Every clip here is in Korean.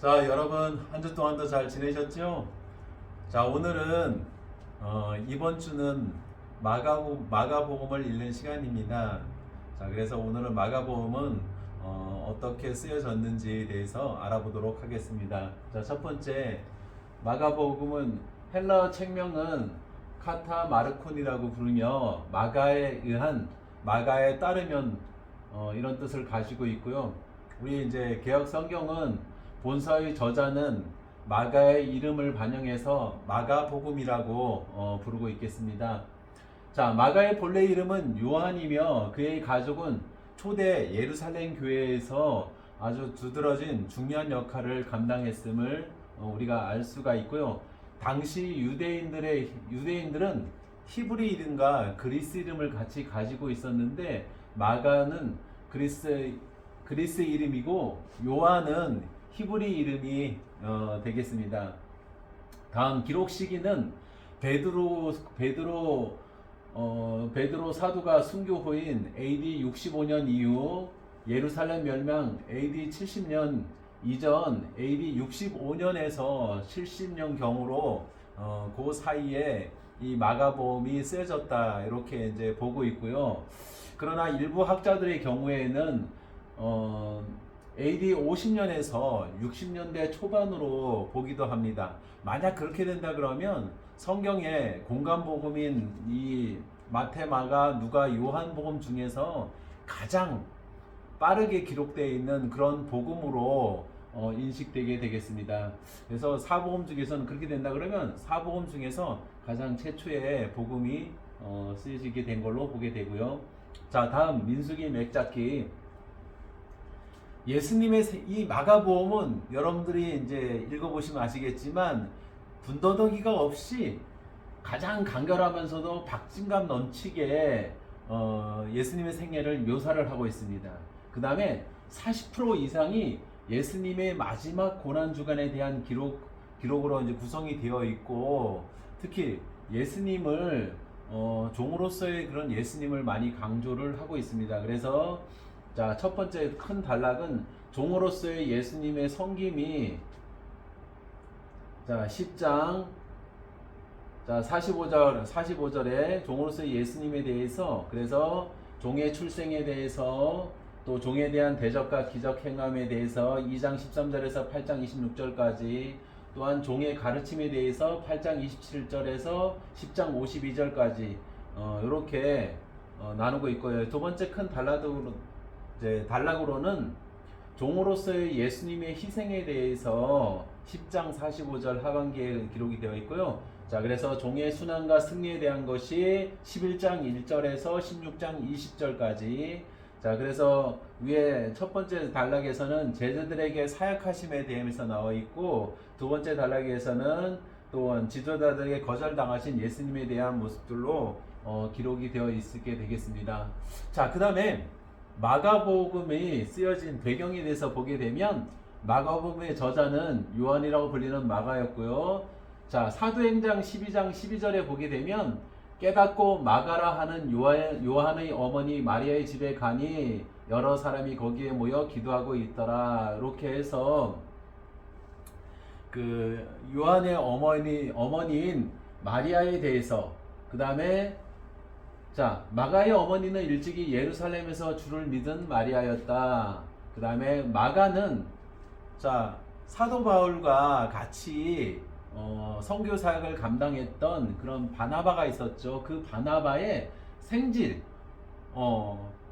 자, 여러분 한 주 동안도 잘 지내셨죠? 자, 오늘은 이번 주는 마가복음을 읽는 시간입니다. 자, 그래서 오늘은 마가복음은 어떻게 쓰여졌는지에 대해서 알아보도록 하겠습니다. 자, 첫 번째, 마가복음은 헬라어 책명은 카타마르콘이라고 부르며 마가에 따르면 이런 뜻을 가지고 있고요. 우리 이제 개역 성경은 본서의 저자는 마가의 이름을 반영해서 마가복음이라고 부르고 있겠습니다. 자, 마가의 본래 이름은 요한이며 그의 가족은 초대 예루살렘 교회에서 아주 두드러진 중요한 역할을 감당했음을 우리가 알 수가 있고요. 당시 유대인들은 히브리 이름과 그리스 이름을 같이 가지고 있었는데 마가는 그리스 이름이고 요한은 히브리 이름이 되겠습니다. 다음 기록 시기는 베드로 사도가 순교 후인 AD 65년 이후, 예루살렘 멸망 AD 70년 이전 AD 65년에서 70년 경으로 그 사이에 이 마가복음이 쓰여졌다 이렇게 이제 보고 있고요. 그러나 일부 학자들의 경우에는 AD 50년에서 60년대 초반으로 보기도 합니다. 만약 그렇게 된다 그러면 성경의 공간복음인 이 마태, 마가, 누가, 요한복음 중에서 가장 빠르게 기록되어 있는 그런 복음으로 인식되게 되겠습니다. 그래서 사복음 중에서는 그렇게 된다 그러면 사복음 중에서 가장 최초의 복음이 쓰여지게 된 걸로 보게 되고요. 자, 다음 민수기 맥잡기. 예수님의 이 마가복음은 여러분들이 이제 읽어보시면 아시겠지만 군더더기가 없이 가장 간결하면서도 박진감 넘치게 예수님의 생애를 묘사를 하고 있습니다. 그 다음에 40% 이상이 예수님의 마지막 고난 주간에 대한 기록으로 이제 구성이 되어 있고, 특히 예수님을 종으로서의 그런 예수님을 많이 강조를 하고 있습니다. 그래서 자, 첫 번째 큰 단락은 종으로서의 예수님의 섬김이, 자, 10장 자 45절에 종으로서의 예수님에 대해서, 그래서 종의 출생에 대해서, 또 종에 대한 대적과 기적 행함에 대해서 2장 13절에서 8장 26절까지, 또한 종의 가르침에 대해서 8장 27절에서 10장 52절까지 이렇게 나누고 있고요. 두 번째 큰 단락으로는 종으로서의 예수님의 희생에 대해서 10장 45절 하반기에 기록이 되어 있고요. 자, 그래서 종의 순환과 승리에 대한 것이 11장 1절에서 16장 20절까지. 자, 그래서 위에 첫 번째 단락에서는 제자들에게 사역하심에 대해서 나와 있고, 두 번째 단락에서는 또한 지도자들에게 거절당하신 예수님에 대한 모습들로 기록이 되어 있게 되겠습니다. 자, 그 다음에 마가복음이 쓰여진 배경에 대해서 보게 되면 마가복음의 저자는 요한이라고 불리는 마가였고요. 자, 사도행전 12장 12절에 보게 되면 깨닫고 마가라 하는 요한의 어머니 마리아의 집에 가니 여러 사람이 거기에 모여 기도하고 있더라. 이렇게 해서 그 요한의 어머니인 마리아에 대해서, 그 다음에 자, 마가의 어머니는 일찍이 예루살렘에서 주를 믿은 마리아였다. 그 다음에 마가는 자, 사도 바울과 같이 선교 사역을 감당했던 그런 바나바가 있었죠. 그 바나바의 생질,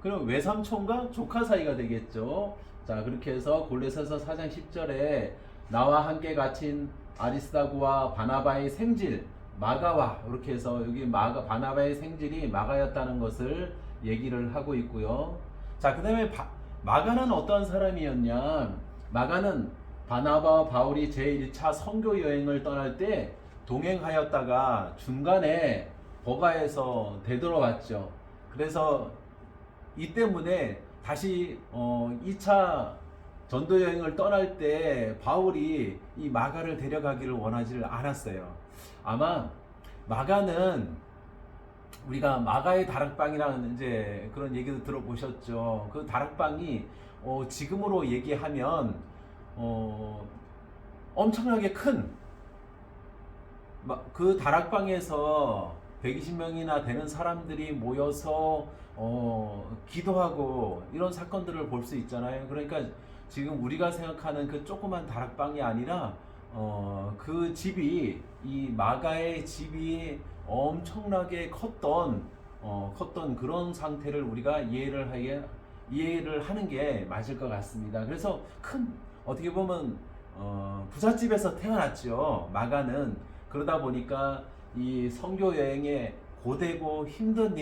그럼 외삼촌과 조카 사이가 되겠죠. 자, 그렇게 해서 골로새서 4장 10절에 나와 함께 갇힌 아리스다고와 바나바의 생질 마가와, 이렇게 해서 여기 바나바의 생질이 마가였다는 것을 얘기를 하고 있고요. 자, 그 다음에 마가는 어떤 사람이었냐? 마가는 바나바와 바울이 제1차 선교 여행을 떠날 때 동행하였다가 중간에 버가에서 되돌아왔죠. 그래서 이 때문에 다시 2차 전도 여행을 떠날 때 바울이 이 마가를 데려가기를 원하지를 않았어요. 아마 마가는 우리가 마가의 다락방이라는 이제 그런 얘기도 들어보셨죠. 그 다락방이 지금으로 얘기하면 엄청나게 큰 그 다락방에서 120명이나 되는 사람들이 모여서 기도하고 이런 사건들을 볼 수 있잖아요. 그러니까 지금 우리가 생각하는 그 조그만 다락방이 아니라 그 집이 이 마가의 집이 엄청나게 컸던 그런 상태를 우리가 이해를 하는 게 맞을 것 같습니다. 그래서 어떻게 보면 부잣집에서 태어났죠. 마가는. 그러다 보니까 이 선교 여행에 고되고 힘든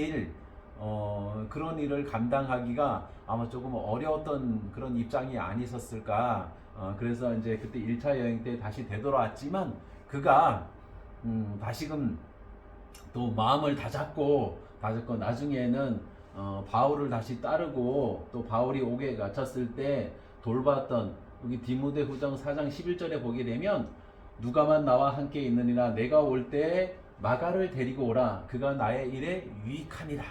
그런 일을 감당하기가 아마 조금 어려웠던 그런 입장이 아니었을까. 그래서 이제 그때 1차 여행 때 다시 되돌아왔지만 그가 다시금 또 마음을 다잡고 나중에는 바울을 다시 따르고 또 바울이 옥에 갇혔을 때 돌봤던 여기 디모데후서 4장 11절에 보게 되면 누가만 나와 함께 있느니라 내가 올 때 마가를 데리고 오라 그가 나의 일에 유익하니라.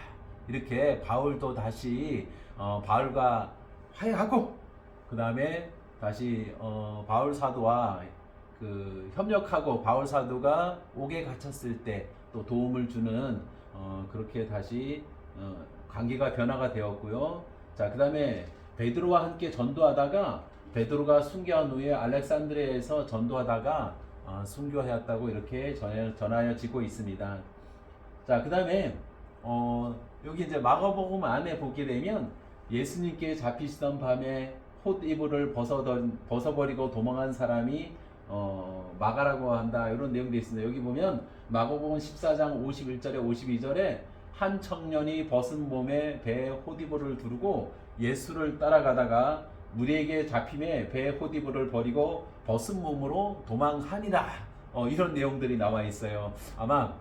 이렇게 바울도 다시 바울과 화해하고 그 다음에 다시 바울 사도와 협력하고 바울 사도가 옥에 갇혔을 때 또 도움을 주는 그렇게 다시 관계가 변화가 되었고요. 자, 그 다음에 베드로와 함께 전도하다가 베드로가 순교한 후에 알렉산드리아에서 전도하다가 순교하였다고 이렇게 전하여지고 있습니다. 자, 그 다음에 여기 이제 마가복음 안에 보게 되면 예수님께 잡히시던 밤에 홑이불을 벗어버리고 도망한 사람이 마가라고 한다 이런 내용도 있습니다. 여기 보면 마가복음 14장 51절에 52절에 한 청년이 벗은 몸에 배에 홑이불을 두르고 예수를 따라가다가 무리에게 잡힘에 배에 홑이불을 버리고 벗은 몸으로 도망하니라. 이런 내용들이 나와 있어요. 아마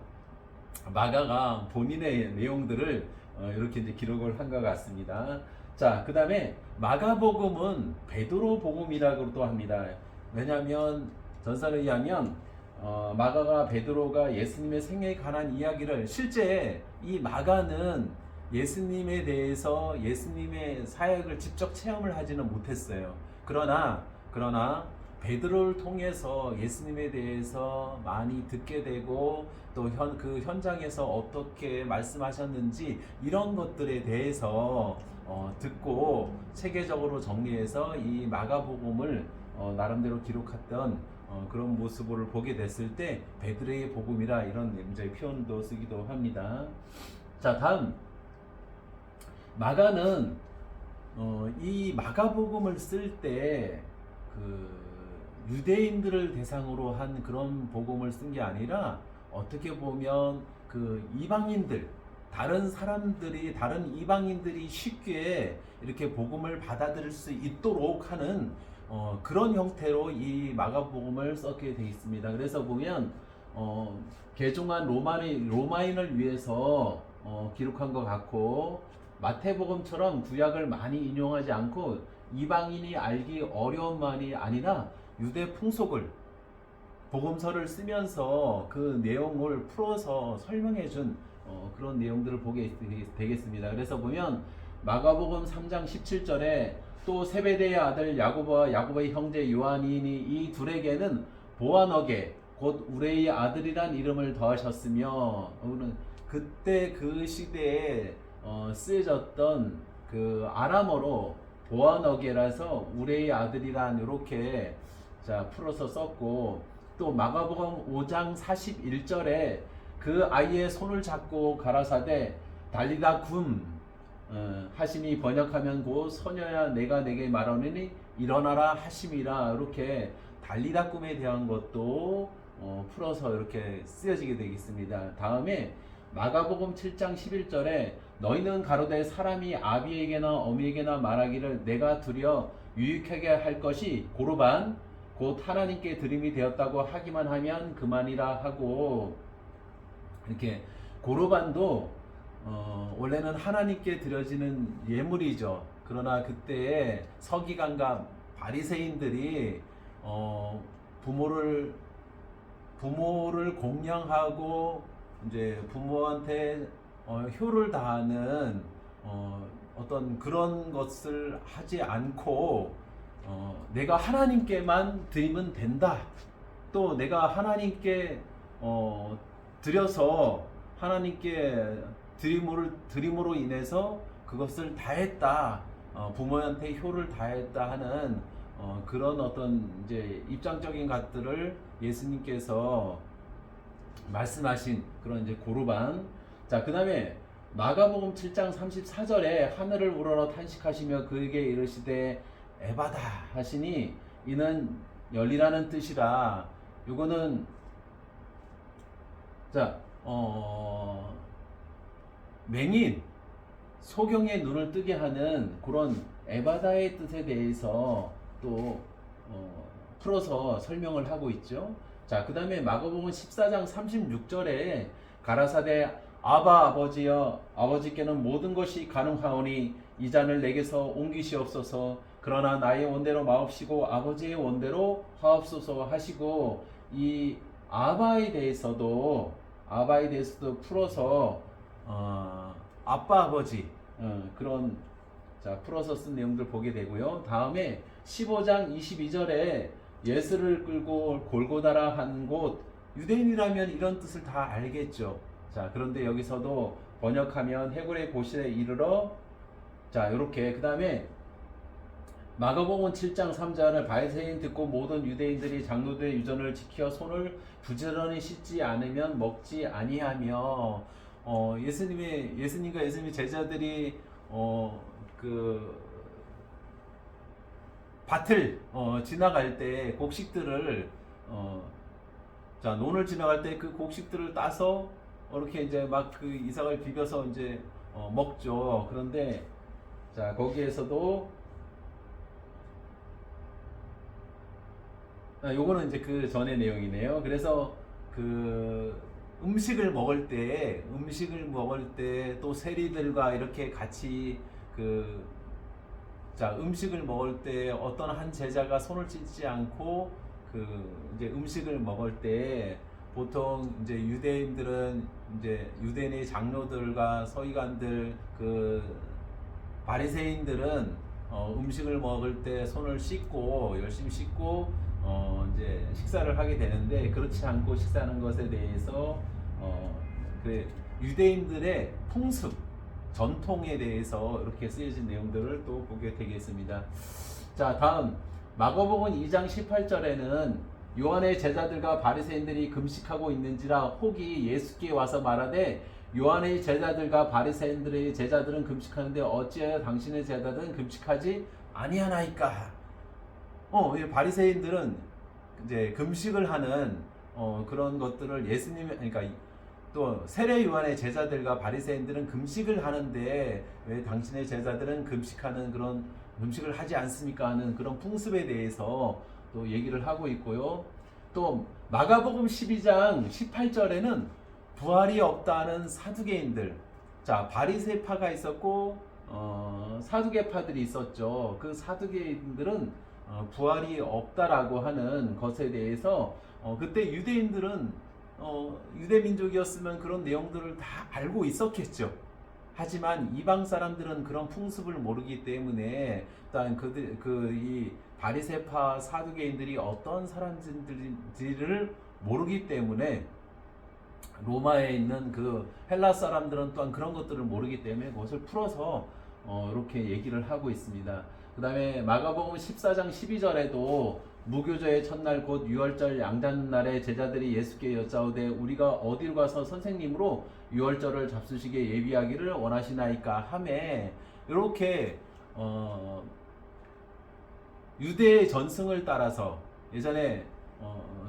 마가가 본인의 내용들을 이렇게 이제 기록을 한 것 같습니다. 자, 그 다음에 마가복음은 베드로 복음이라고도 합니다. 왜냐하면 전설에 의하면 마가가 베드로가 예수님의 생애에 관한 이야기를 실제 이 마가는 예수님에 대해서 예수님의 사역을 직접 체험을 하지는 못했어요. 그러나 베드로를 통해서 예수님에 대해서 많이 듣게 되고 또 그 현장에서 어떻게 말씀하셨는지 이런 것들에 대해서 듣고 체계적으로 정리해서 이 마가복음을 나름대로 기록했던 그런 모습을 보게 됐을 때 베드로의 복음이라 이런 이제 표현도 쓰기도 합니다. 자, 다음 마가는 이 마가복음을 쓸 때 유대인들을 대상으로 한 그런 복음을 쓴 게 아니라 어떻게 보면 이방인들 다른 이방인들이 쉽게 이렇게 복음을 받아들일 수 있도록 하는 그런 형태로 이 마가복음을 썼게 되어 있습니다. 그래서 보면 개종한 로마인을 위해서 기록한 것 같고 마태복음처럼 구약을 많이 인용하지 않고 이방인이 알기 어려운 말이 아니라 유대 풍속을 복음서를 쓰면서 그 내용을 풀어서 설명해 준 그런 내용들을 보게 되겠습니다. 그래서 보면 마가복음 3장 17절에 또 세베대의 아들 야고보와 야고보의 형제 요한이니 이 둘에게는 보아너게 곧 우레의 아들이란 이름을 더하셨으며 그때 그 시대에 쓰여졌던 그 아람어로 보아너게라서 우레의 아들이란 이렇게 풀어서 썼고 또 마가복음 5장 41절에 그 아이의 손을 잡고 가라사대 달리다 굼 하심이 번역하면 곧 소녀야 내가 내게 말하노니 일어나라 하심이라. 이렇게 달리다 굼에 대한 것도 풀어서 이렇게 쓰여지게 되겠습니다. 다음에 마가복음 7장 11절에 너희는 가로되 사람이 아비에게나 어미에게나 말하기를 내가 두려 유익하게 할 것이 고르반 곧 하나님께 드림이 되었다고 하기만 하면 그만이라 하고 이렇게 고르반도 원래는 하나님께 드려지는 예물이죠. 그러나 그때 서기관과 바리새인들이 부모를 공양하고 이제 부모한테 효를 다하는 어떤 그런 것을 하지 않고 내가 하나님께만 드리면 된다. 또 내가 하나님께 드려서 하나님께 드림으로 인해서 그것을 다했다. 부모한테 효를 다했다 하는 그런 어떤 이제 입장적인 것들을 예수님께서 말씀하신 그런 이제 고르반. 자, 그다음에 마가복음 7장 34절에 하늘을 우러러 탄식하시며 그에게 이르시되 에바다 하시니 이는 열리라는 뜻이라. 요거는 자, 맹인 소경의 눈을 뜨게 하는 그런 에바다의 뜻에 대해서 또 풀어서 설명을 하고 있죠. 자, 그 다음에 마가복음 14장 36절에 가라사대 아바 아버지여 아버지께는 모든 것이 가능하오니 이 잔을 내게서 옮기시옵소서. 그러나 나의 원대로 마옵시고 아버지의 원대로 하옵소서 하시고, 이 아바에 대해서도 풀어서 아빠 아버지 그런 자 풀어서 쓴 내용들 보게 되고요. 다음에 15장 22절에 예수를 끌고 골고다라 한 곳, 유대인이라면 이런 뜻을 다 알겠죠. 자, 그런데 여기서도 번역하면 해골의 곳에 이르러, 자, 요렇게. 그 다음에 마가복음 7장 3절을 바리새인 듣고 모든 유대인들이 장로들의 유전을 지켜 손을 부지런히 씻지 않으면 먹지 아니하며, 예수님과 예수님의 제자들이 그 밭을 지나갈 때 곡식들을 자, 논을 지나갈 때 그 곡식들을 따서 이렇게 이제 막 그 이삭을 비벼서 이제 먹죠. 그런데 자, 거기에서도 요거는 이제 그 전의 내용이네요. 그래서 그 음식을 먹을 때 또 세리들과 이렇게 같이 자, 음식을 먹을 때 어떤 한 제자가 손을 씻지 않고 이제 음식을 먹을 때 보통 이제 유대인의 장로들과 서기관들 바리새인들은 음식을 먹을 때 손을 씻고 열심히 씻고 이제 식사를 하게 되는데, 그렇지 않고 식사하는 것에 대해서 유대인들의 풍습 전통에 대해서 이렇게 쓰여진 내용들을 또 보게 되겠습니다. 자, 다음 마가복음 2장 18절에는 요한의 제자들과 바리새인들이 금식하고 있는지라 혹이 예수께 와서 말하되 요한의 제자들과 바리새인들의 제자들은 금식하는데 어찌하여 당신의 제자들은 금식하지 아니하나이까. 바리새인들은 이제 금식을 하는 그런 것들을 그러니까 또 세례 요한의 제자들과 바리새인들은 금식을 하는데 왜 당신의 제자들은 금식을 하지 않습니까 하는 그런 풍습에 대해서 또 얘기를 하고 있고요. 또 마가복음 12장 18절에는 부활이 없다는 사두개인들, 자, 바리새파가 있었고 사두개파들이 있었죠. 그 사두개인들은 부활이 없다라고 하는 것에 대해서 그때 유대인들은 유대 민족이었으면 그런 내용들을 다 알고 있었겠죠. 하지만 이방 사람들은 그런 풍습을 모르기 때문에 일단 이 바리새파 사두개인들이 어떤 사람들인지를 모르기 때문에, 로마에 있는 그 헬라 사람들은 또한 그런 것들을 모르기 때문에 그것을 풀어서 이렇게 얘기를 하고 있습니다. 그 다음에 마가복음 14장 12절에도 무교조의 첫날 곧 유월절 양잔 날에 제자들이 예수께 여짜오되 우리가 어디로 가서 선생님으로 유월절을 잡수시게 예비하기를 원하시나이까 하매, 이렇게 유대의 전승을 따라서 예전에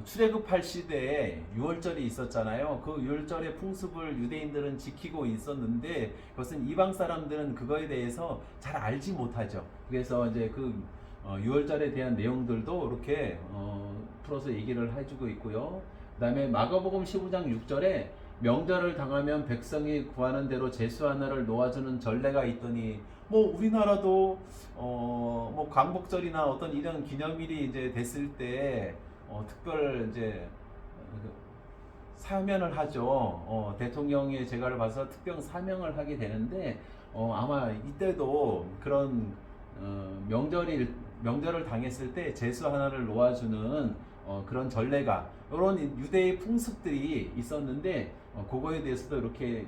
출애굽할 시대에 유월절이 있었잖아요. 그 유월절의 풍습을 유대인들은 지키고 있었는데 그것은 이방 사람들은 그거에 대해서 잘 알지 못하죠. 그래서 이제 유월절에 대한 내용들도 이렇게 풀어서 얘기를 해주고 있고요. 그 다음에 마가복음 15장 6절에 명절을 당하면 백성이 구하는 대로 제수 하나를 놓아주는 전례가 있더니, 우리나라도 광복절이나 어떤 이런 기념일이 이제 됐을 때 특별 이제 사면을 하죠. 대통령의 재가를 봐서 특별 사명을 하게 되는데 아마 이때도 그런 명절을 당했을 때 제수 하나를 놓아주는 그런 전례가 이런 유대의 풍습들이 있었는데 그거에 대해서도 이렇게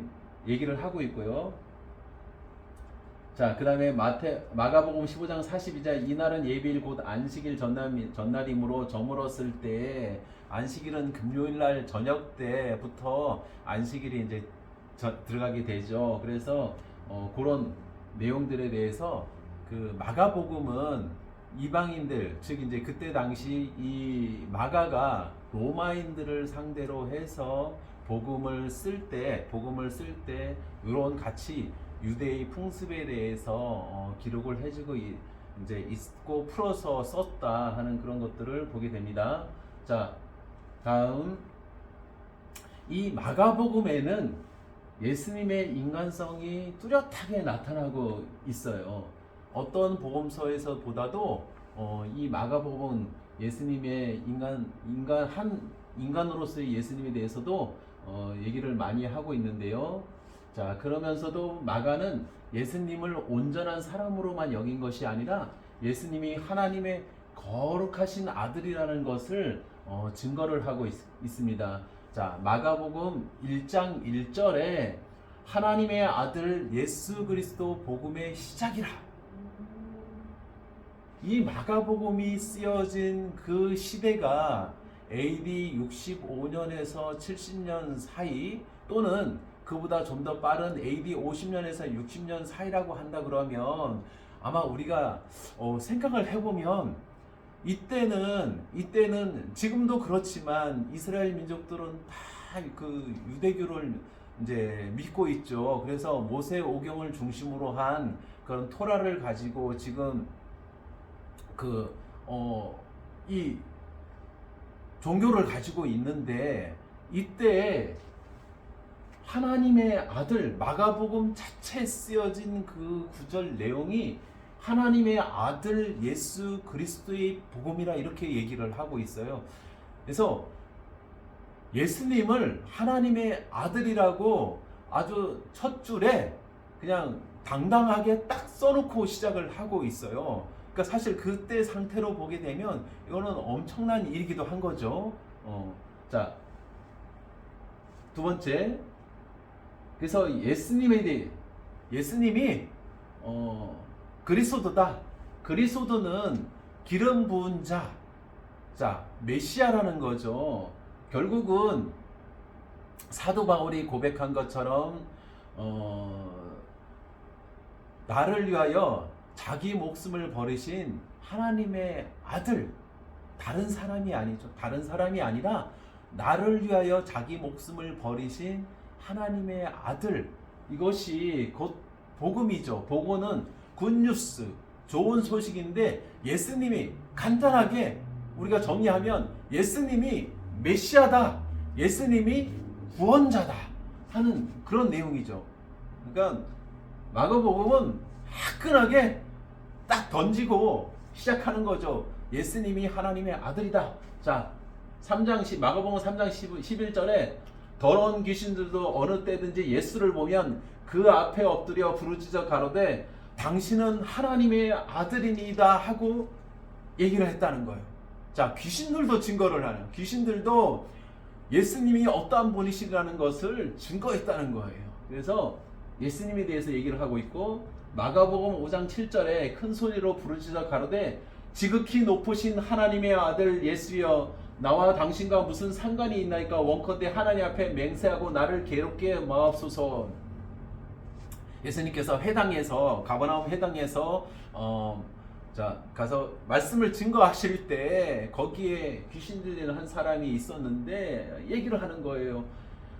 얘기를 하고 있고요. 자, 그 다음에 마가복음 15장 42절 이날은 예비일 곧 안식일 전날이므로 저물었을 때 안식일은 금요일날 저녁 때부터 안식일이 이제 들어가게 되죠. 그래서 그런 내용들에 대해서 그 마가복음은 이방인들 즉 이제 그때 당시 이 마가가 로마인들을 상대로 해서 복음을 쓸 때 이런 같이 유대의 풍습에 대해서 기록을 해주고 이제 있고 풀어서 썼다 하는 그런 것들을 보게 됩니다. 자, 다음 이 마가복음에는 예수님의 인간성이 뚜렷하게 나타나고 있어요. 어떤 복음서에서 보다도 이 마가복음은 예수님의 인간으로서의 예수님에 대해서도 얘기를 많이 하고 있는데요. 자, 그러면서도 마가는 예수님을 온전한 사람으로만 여긴 것이 아니라 예수님이 하나님의 거룩하신 아들이라는 것을 증거를 하고 있습니다. 자, 마가복음 1장 1절에 하나님의 아들 예수 그리스도 복음의 시작이라. 이 마가복음이 쓰여진 그 시대가 AD 65년에서 70년 사이 또는 그보다 좀 더 빠른 AD 50년에서 60년 사이라고 한다 그러면 아마 우리가 생각을 해보면 이때는 지금도 그렇지만 이스라엘 민족들은 다 그 유대교를 이제 믿고 있죠. 그래서 모세 오경을 중심으로 한 그런 토라를 가지고 지금 이 종교를 가지고 있는데 이때 하나님의 아들 마가복음 자체에 쓰여진 그 구절 내용이 하나님의 아들 예수 그리스도의 복음이라 이렇게 얘기를 하고 있어요. 그래서 예수님을 하나님의 아들이라고 아주 첫 줄에 그냥 당당하게 딱 써놓고 시작을 하고 있어요. 그러니까 사실 그때 상태로 보게 되면 이거는 엄청난 일이기도 한 거죠. 자, 두 번째. 그래서 예수님이 그리스도다. 그리스도는 기름 부은 자, 메시아라는 거죠. 결국은 사도 바울이 고백한 것처럼 나를 위하여 자기 목숨을 버리신 하나님의 아들, 다른 사람이 아니죠. 다른 사람이 아니라 나를 위하여 자기 목숨을 버리신 하나님의 아들, 이것이 곧 복음이죠. 복음은 굿뉴스, 좋은 소식인데 예수님이 간단하게 우리가 정리하면 예수님이 메시아다, 예수님이 구원자다 하는 그런 내용이죠. 그러니까 마가복음은 화끈하게 딱 던지고 시작하는 거죠. 예수님이 하나님의 아들이다. 자, 마가복음 3장 11절에 더러운 귀신들도 어느 때든지 예수를 보면 그 앞에 엎드려 부르짖어 가로되 당신은 하나님의 아들이니이다 하고 얘기를 했다는 거예요. 자, 귀신들도 증거를 하는, 귀신들도 예수님이 어떠한 분이시라는 것을 증거했다는 거예요. 그래서 예수님에 대해서 얘기를 하고 있고, 마가복음 5장 7절에 큰 소리로 부르짖어 가로되 지극히 높으신 하나님의 아들 예수여, 나와 당신과 무슨 상관이 있나이까? 원컨대 하나님 앞에 맹세하고 나를 괴롭게 마옵소서. 예수님께서 가버나움 회당에서 가서 말씀을 증거하실 때 거기에 귀신 들리는 한 사람이 있었는데 얘기를 하는 거예요.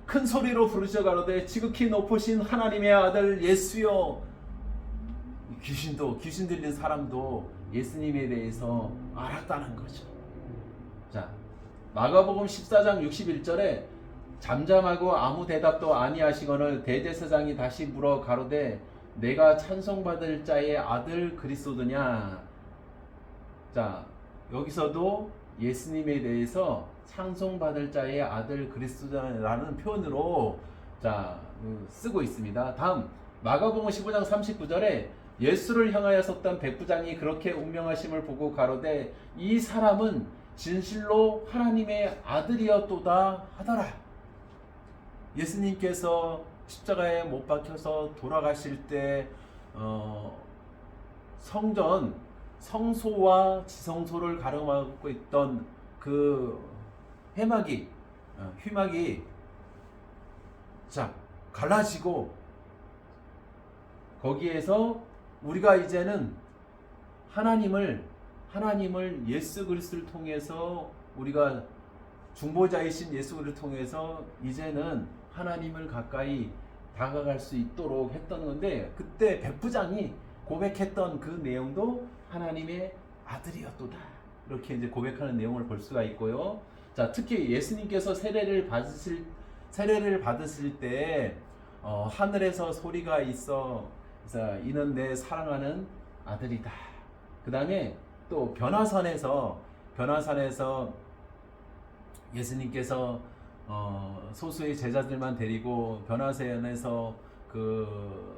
큰 소리로 부르짖어 가로되 지극히 높으신 하나님의 아들 예수여. 귀신 들린 사람도 예수님에 대해서 알았다는 거죠. 자, 마가복음 14장 61절에 잠잠하고 아무 대답도 아니하시거늘 대제사장이 다시 물어 가로되 내가 찬송받을 자의 아들 그리스도냐. 자, 여기서도 예수님에 대해서 찬송받을 자의 아들 그리스도라는 표현으로 쓰고 있습니다. 다음 마가복음 15장 39절에 예수를 향하여 섰던 백부장이 그렇게 운명하심을 보고 가로되 이 사람은 진실로 하나님의 아들이었도다 하더라. 예수님께서 십자가에 못 박혀서 돌아가실 때 성전 성소와 지성소를 가름하고 있던 그 휘막이 자 갈라지고 거기에서 우리가 이제는 하나님을 예수 그리스도를 통해서 우리가 중보자이신 예수 그리스도를 통해서 이제는 하나님을 가까이 다가갈 수 있도록 했던 건데, 그때 백부장이 고백했던 그 내용도 하나님의 아들이었도다 이렇게 이제 고백하는 내용을 볼 수가 있고요. 자, 특히 예수님께서 세례를 받으실 때 하늘에서 소리가 있어 이는 내 사랑하는 아들이다. 그 다음에 또 변화산에서 예수님께서 소수의 제자들만 데리고 변화산에서 그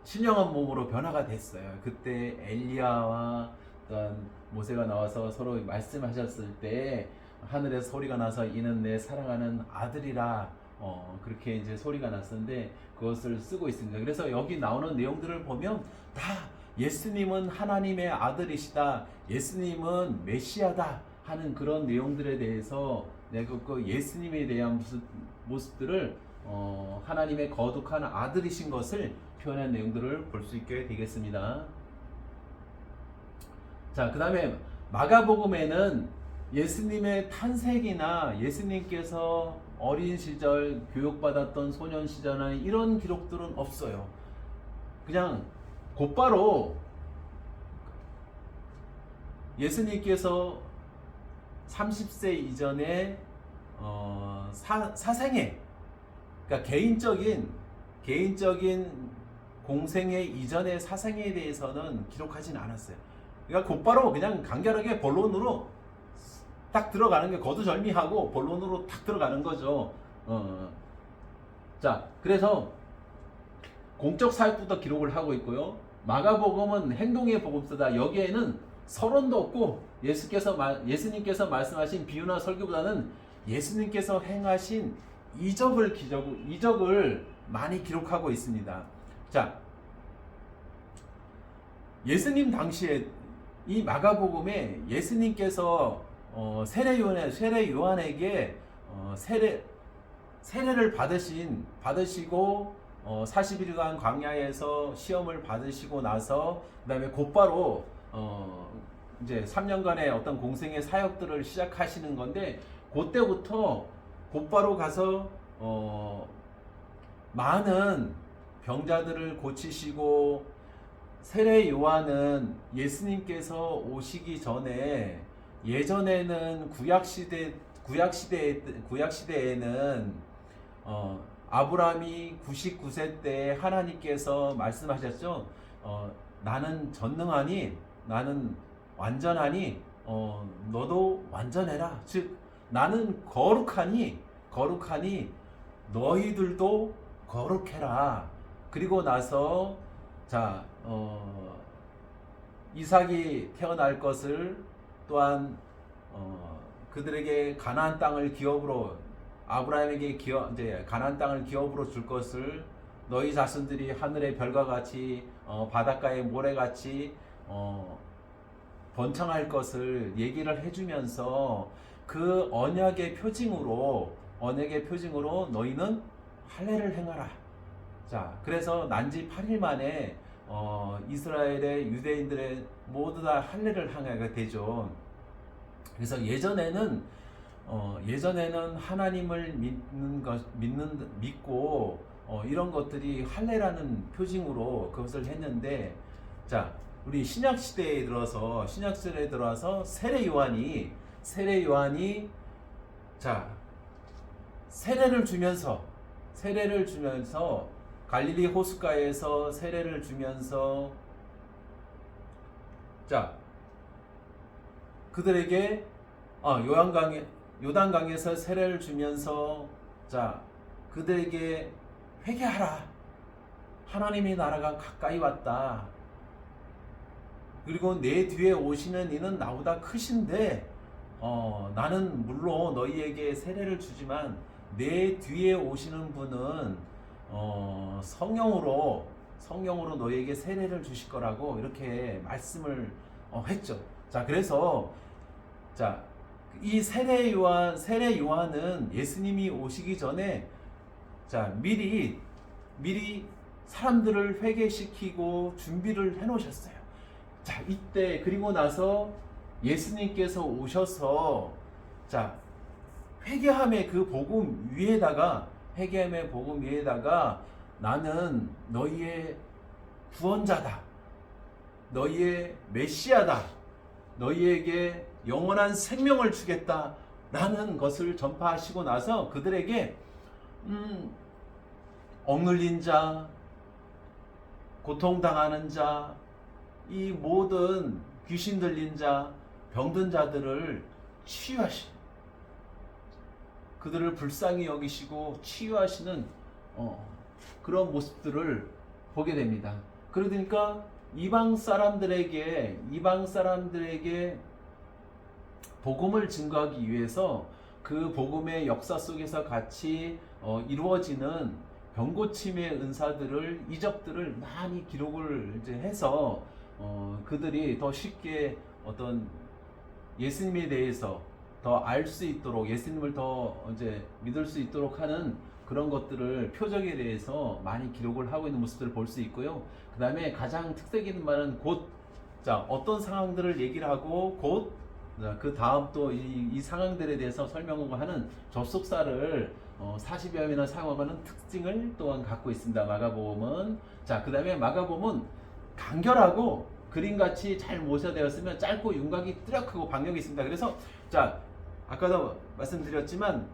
신령한 몸으로 변화가 됐어요. 그때 엘리야와 또한 모세가 나와서 서로 말씀하셨을 때 하늘에서 소리가 나서 이는 내 사랑하는 아들이라 그렇게 이제 소리가 났었는데 그것을 쓰고 있습니다. 그래서 여기 나오는 내용들을 보면 다 예수님은 하나님의 아들이시다, 예수님은 메시아다 하는 그런 내용들에 대해서 내가 그 예수님에 대한 모습들을 하나님의 거룩한 아들이신 것을 표현한 내용들을 볼 수 있게 되겠습니다. 자, 그 다음에 마가복음에는 예수님의 탄생이나 예수님께서 어린 시절 교육받았던 소년 시절이나 이런 기록들은 없어요. 그냥 곧바로 예수님께서 30세 이전에 사생애, 그러니까 개인적인 공생애 이전의 사생애에 대해서는 기록하진 않았어요. 그러니까 곧바로 그냥 간결하게 본론으로 딱 들어가는 게 거두절미하고 본론으로 딱 들어가는 거죠. 자, 그래서 공적 사역부터 기록을 하고 있고요. 마가복음은 행동의 복음서다. 여기에는 서론도 없고 예수님께서 말씀하신 비유나 설교보다는 예수님께서 행하신 이적을 많이 기록하고 있습니다. 자, 예수님 당시에 이 마가복음에 예수님께서 세례 요한에게 세례를 받으시고 40일간 광야에서 시험을 받으시고 나서 그다음에 곧바로 이제 3년간의 어떤 공생의 사역들을 시작하시는 건데, 그때부터 곧바로 가서 많은 병자들을 고치시고, 세례 요한은 예수님께서 오시기 전에 예전에는 구약시대에는 아브라함이 99세 때 하나님께서 말씀하셨죠. 나는 전능하니, 나는 완전하니 너도 완전해라. 즉 나는 거룩하니 너희들도 거룩해라. 그리고 나서 자 이삭이 태어날 것을, 또한 그들에게 가나안 땅을 기업으로, 아브라함에게 이제 가나안 땅을 기업으로 줄 것을 너희 자손들이 하늘의 별과 같이 바닷가의 모래같이 번창할 것을 얘기를 해주면서 그 언약의 표징으로 너희는 할례를 행하라. 자, 그래서 난지 8일 만에 이스라엘의 유대인들의 모두 다 할례를 하게 되죠. 그래서 예전에는 하나님을 믿고 이런 것들이 할례라는 표징으로 그것을 했는데, 자, 우리 신약 시대에 들어서 세례 요한이 자 세례를 주면서 갈릴리 호숫가에서 세례를 주면서 자 그들에게 요단강에서 세례를 주면서 자 그들에게 회개하라, 하나님의 나라가 가까이 왔다. 그리고 내 뒤에 오시는 이는 나보다 크신데 나는 물론 너희에게 세례를 주지만 내 뒤에 오시는 분은 성령으로 너희에게 세례를 주실 거라고 이렇게 말씀을 했죠. 자, 그래서 자, 이 세례 요한은 예수님이 오시기 전에 자, 미리 사람들을 회개시키고 준비를 해 놓으셨어요. 자, 이때 그리고 나서 예수님께서 오셔서 자, 회개함의 복음 위에다가 나는 너희의 구원자다. 너희의 메시아다. 너희에게 영원한 생명을 주겠다. 라는 것을 전파하시고 나서 그들에게 억눌린 자, 고통당하는 자, 이 모든 귀신 들린 자, 병든 자들을 그들을 불쌍히 여기시고 치유하시는 그런 모습들을 보게 됩니다. 그러니까 이방 사람들에게 복음을 증거하기 위해서 그 복음의 역사 속에서 같이 이루어지는 병고침의 은사들을, 이적들을 많이 기록을 이제 해서 그들이 더 쉽게 어떤 예수님에 대해서 더 알 수 있도록, 예수님을 더 이제 믿을 수 있도록 하는 그런 것들을, 표적에 대해서 많이 기록을 하고 있는 모습들을 볼 수 있고요. 그 다음에 가장 특색 있는 말은 어떤 상황들을 얘기를 하고 그 다음 또 이 상황들에 대해서 설명을 하는 접속사를 40여 명이나 사용하는 특징을 또한 갖고 있습니다. 마가복음은. 자, 그 다음에 마가복음은 간결하고 그림같이 잘 모셔되었으면 짧고 윤곽이 뚜렷하고 박력이 있습니다. 그래서 자, 아까도 말씀드렸지만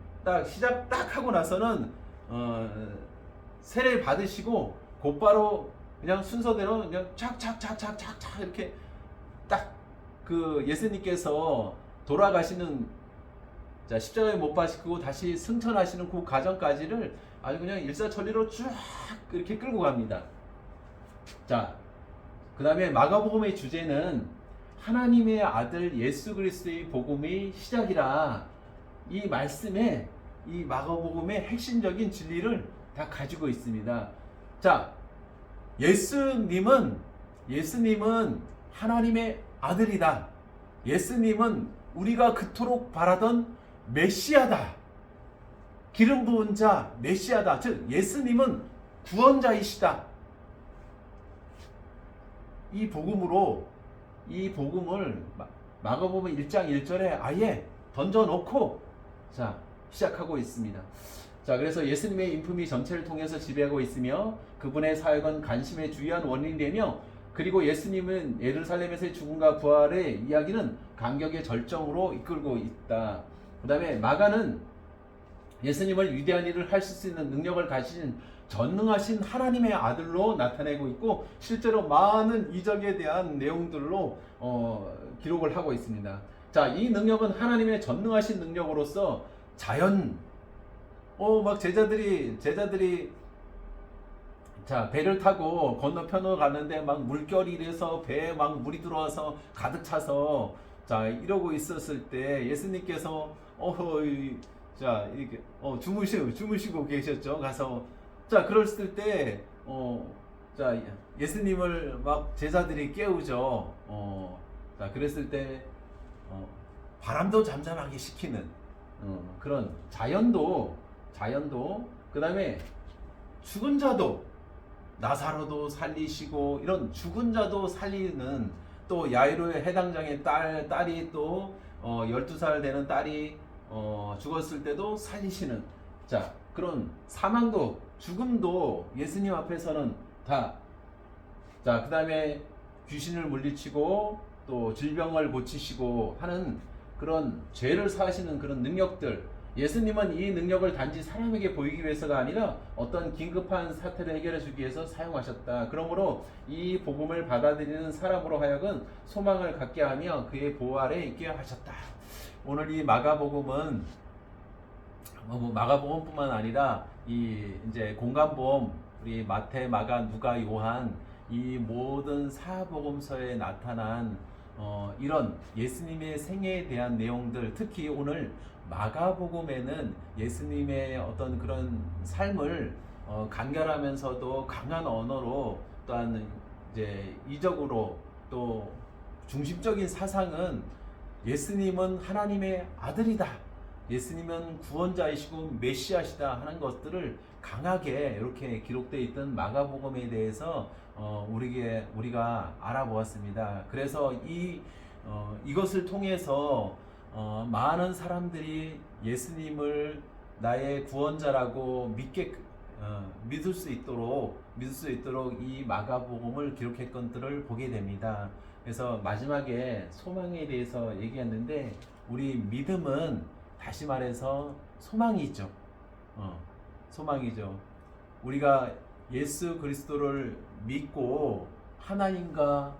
시작 하고 나서는 세례를 받으시고 곧바로 그냥 순서대로 그냥 착착착착착착 이렇게 예수님께서 돌아가시는, 자, 십자가에 못 박히고 다시 승천하시는 그 과정까지를 아주 그냥 일사천리로 쭉 이렇게 끌고 갑니다. 자, 그 다음에 마가복음의 주제는 하나님의 아들 예수 그리스도의 복음의 시작이라, 이 말씀에 이 마가복음의 핵심적인 진리를 다 가지고 있습니다. 자, 예수님은 하나님의 아들이다. 예수님은 우리가 그토록 바라던 메시아다. 기름 부은 자 메시아다. 즉 예수님은 구원자이시다. 이 복음을 마가복음 1장 1절에 아예 던져놓고 자, 시작하고 있습니다. 자, 그래서 예수님의 인품이 전체를 통해서 지배하고 있으며 그분의 사역은 관심의 주요한 원인이 되며, 그리고 예수님은 예루살렘에서의 죽음과 부활의 이야기는 감격의 절정으로 이끌고 있다. 그 다음에 마가는 예수님을 위대한 일을 하실 수 있는 능력을 가진 전능하신 하나님의 아들로 나타내고 있고, 실제로 많은 이적에 대한 내용들로 기록을 하고 있습니다. 자, 이 능력은 하나님의 전능하신 능력으로서 막 제자들이 자, 배를 타고 건너편으로 갔는데 막 물결이 이래서 배에 막 물이 들어와서 가득 차서 자, 이러고 있었을 때 예수님께서 자, 이렇게 주무시고 계셨죠. 가서 자, 그랬을 때 자, 예수님을 막 제자들이 깨우죠. 자, 그랬을 때 바람도 잠잠하게 시키는 그런 자연도, 그 다음에 죽은 자도, 나사로도 살리시고, 이런 죽은 자도 살리는, 또 야이로의 해당장의 딸이 또 12살 되는 딸이 죽었을 때도 살리시는, 자, 그런 사망도 죽음도 예수님 앞에서는 다, 자, 그 다음에 귀신을 물리치고 또 질병을 고치시고 하는 그런 죄를 사하시는 그런 능력들, 예수님은 이 능력을 단지 사람에게 보이기 위해서가 아니라 어떤 긴급한 사태를 해결해 주기 위해서 사용하셨다. 그러므로 이 복음을 받아들이는 사람으로 하여금 소망을 갖게 하며 그의 보호 아래 있게 하셨다. 오늘 이 마가복음은 마가복음뿐만 아니라 이 이제 공관복음, 우리 마태, 마가, 누가, 요한 이 모든 사복음서에 나타난 이런 예수님의 생애에 대한 내용들, 특히 오늘 마가복음에는 예수님의 어떤 그런 삶을 간결하면서도 강한 언어로, 또한 이제 이적으로, 또 중심적인 사상은 예수님은 하나님의 아들이다, 예수님은 구원자이시고 메시아시다 하는 것들을 강하게 이렇게 기록되어 있던 마가복음에 대해서 우리가 알아보았습니다. 그래서 이것을 통해서 많은 사람들이 예수님을 나의 구원자라고 믿을 수 있도록 이 마가복음을 기록했던 것들을 보게 됩니다. 그래서 마지막에 소망에 대해서 얘기했는데, 우리 믿음은 다시 말해서 소망이죠. 소망이죠. 우리가 예수 그리스도를 믿고 하나님과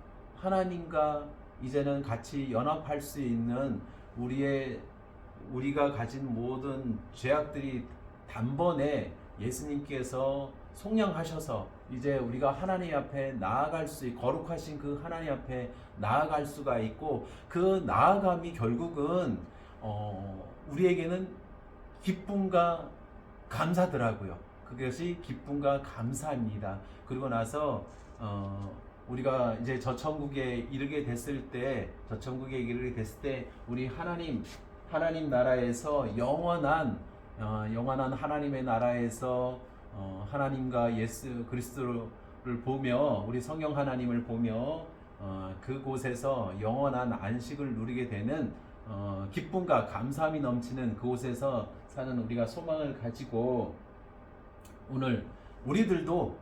이제는 같이 연합할 수 있는 우리가 가진 모든 죄악들이 단번에 예수님께서 속량하셔서 이제 우리가 하나님 앞에 나아갈 수 있고, 거룩하신 그 하나님 앞에 나아갈 수가 있고, 그 나아감이 결국은 우리에게는 기쁨과 감사더라고요. 그것이 기쁨과 감사입니다. 그리고 나서 우리가 이제 저천국에 이르게 됐을 때 우리 하나님 나라에서 영원한 하나님의 나라에서 하나님과 예수 그리스도를 보며, 우리 성령 하나님을 보며 그곳에서 영원한 안식을 누리게 되는 기쁨과 감사함이 넘치는 그곳에서 사는 우리가 소망을 가지고, 오늘 우리들도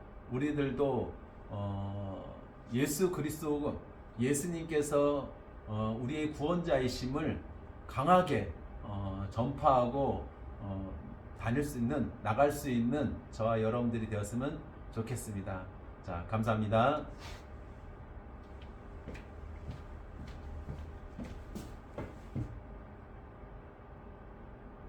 예수 그리스도, 예수님께서 우리의 구원자이심을 강하게 전파하고 나갈 수 있는 저와 여러분들이 되었으면 좋겠습니다. 자, 감사합니다.